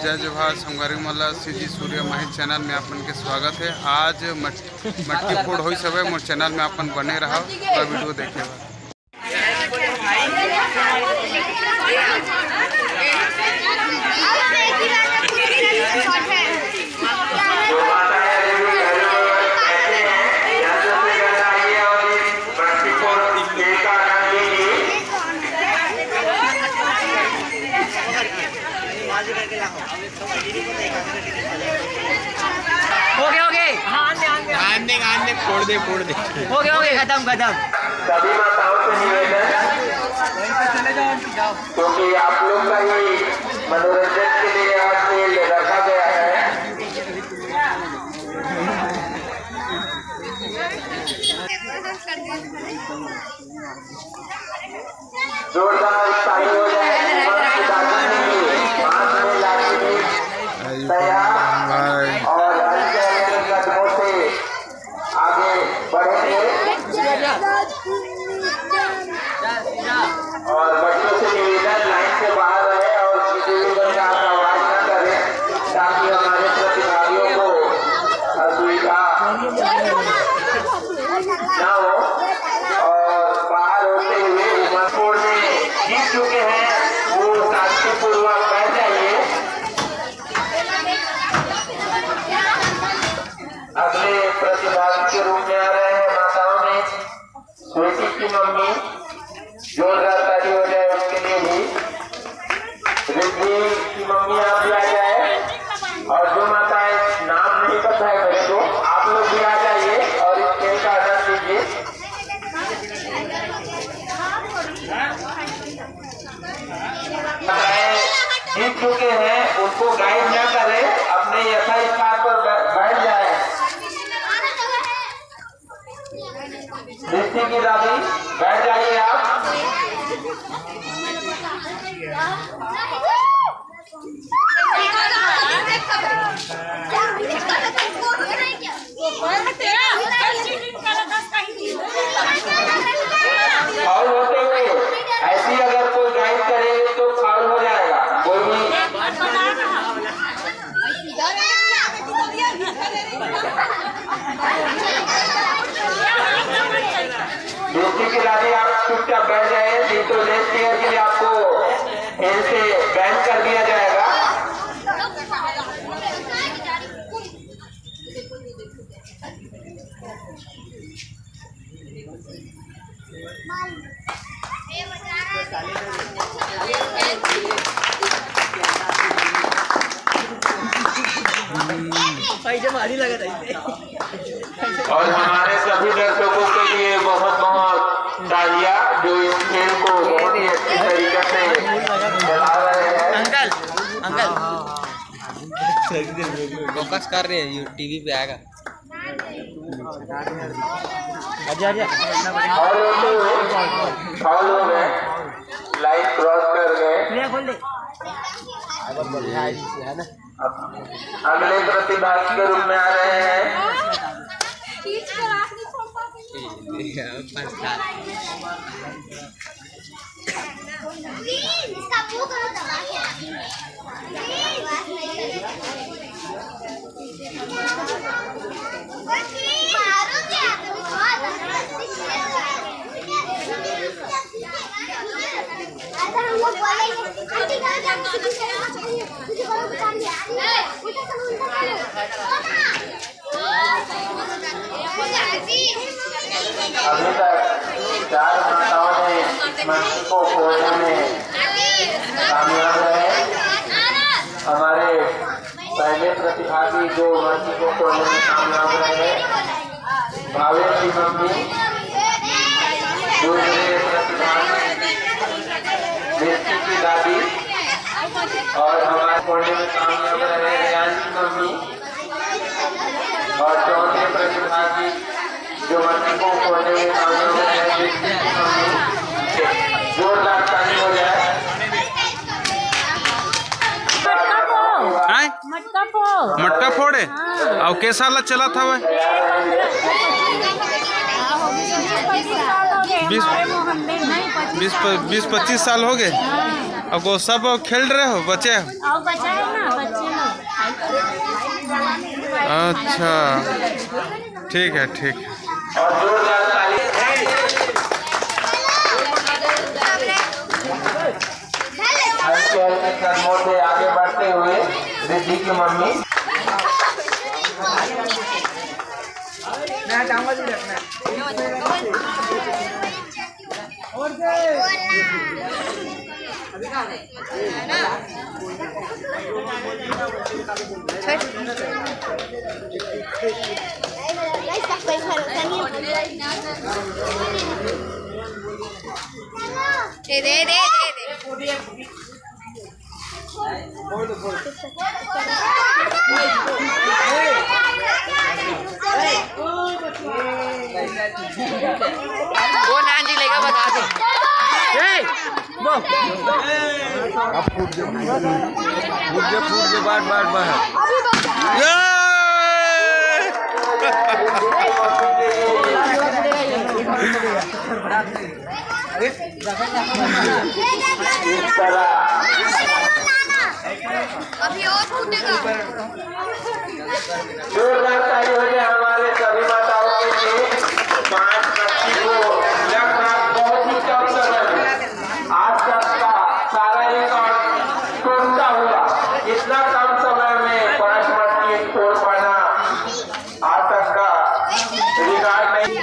जय जोहार संगवारी मला सीजी सूर्य माही चैनल में अपन के स्वागत है। आज मटकी फोड़ हो सब मोर चैनल में अपन बने रहा और वीडियो देखे। फोड़ दे हो गया खत्म। सभी माताओं से निवेदन, क्योंकि आप लोग का ही मनोरंजन के लिए आज खेल रखा गया है। जोरदार ताली हो जाए। तैयार और कदमों से आगे बढ़ेंगे और बच्चों से निवेदन लाइन से बाहर रहे और किसी भी प्रकार का आवाज न करें, ताकि हमारे प्रतिभागियों को असुविधा न हो। और बाहर होते हुए उमरपुर में जीत चुके हैं वो शांतिपूर्वक बैठ जाइए। अगले प्रतिभागी के रूप में आ रहे हैं माताओं में स्वीटी की मम्मी। जोरदार ताली हो जाए उसके लिए भी। रिद्धि की मम्मी आप भी आ जाए, और जो माताएं नाम नहीं पता है मेरे को, आप लोग भी आ जाइए और इस खेल का आनंद लीजिए। जीत चुके हैं उनको गाइड न करें, अपने यथा स्थान पर बैठ जाए। रिद्धि की दादी बैठ जाइए आप। फाउल होते हुए ऐसी अगर कोई गाइड करे तो फाउल हो जाएगा। कोई भी दूसरी की दादी आप चुपचाप बैठ जाए, नहीं तो नेक्स्ट ईयर के लिए आपको खेल से बैन कर दिया जाएगा। और हमारे सभी दर्शकों के लिए बहुत बहुत तालियां जो इस खेल को बहुत ही अच्छी तरीके से चला रहे हैं। अंकल फोकस कर रहे हैं, टीवी पे आएगा। आजा फाउल हो गए, लाइन क्रॉस कर गए। अगले प्रतिभागी के रूप में आ रहे हैं अभी तक 4 माताओं ने मटकी को फोड़ने में कामयाब रहे। हमारे पहले प्रतिभागी जो मटकी को फोड़ने में कामयाब रहे, भावेश की मम्मी। दूसरे प्रतिभागी रिद्धि की दादी, और हमारे फोड़ने में कामयाब रहे रियान की मम्मी। और चौथे प्रतिभागी जो मटकी को फोड़ने में कामयाब रहे रिद्धि की मम्मी। जोरदार ताली हो जाए। मटका फोड़े और कैसा ला चला था वह 20-25 साल हो गए। अब वो सब खेल रहे हो बच्चे? और बच्चा है ना, बच्चे लोग। अच्छा ठीक है ठीक है। और जोरदार ताली। हल्के हल्के कदमों से आगे बढ़ते हुए रिद्धि की मम्मी। दे दे दे दे वो नानी लेगा बता दे। फूट के बाद इस तरह अभी और फूटेगा। जोरदार ताली हो जाए हमारे सभी माताओं के लिए। 5 बच्ची को लगभग बहुत ही कम समय में आज तक का सारा रिकॉर्ड तोड़ता हुआ, इतना कम समय में 5 मटकी तोड़ पाना आज तक का रिकॉर्ड नहीं।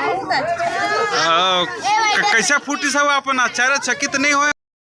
कैसा फूटी सब अपन आचार्य चकित नहीं हुए?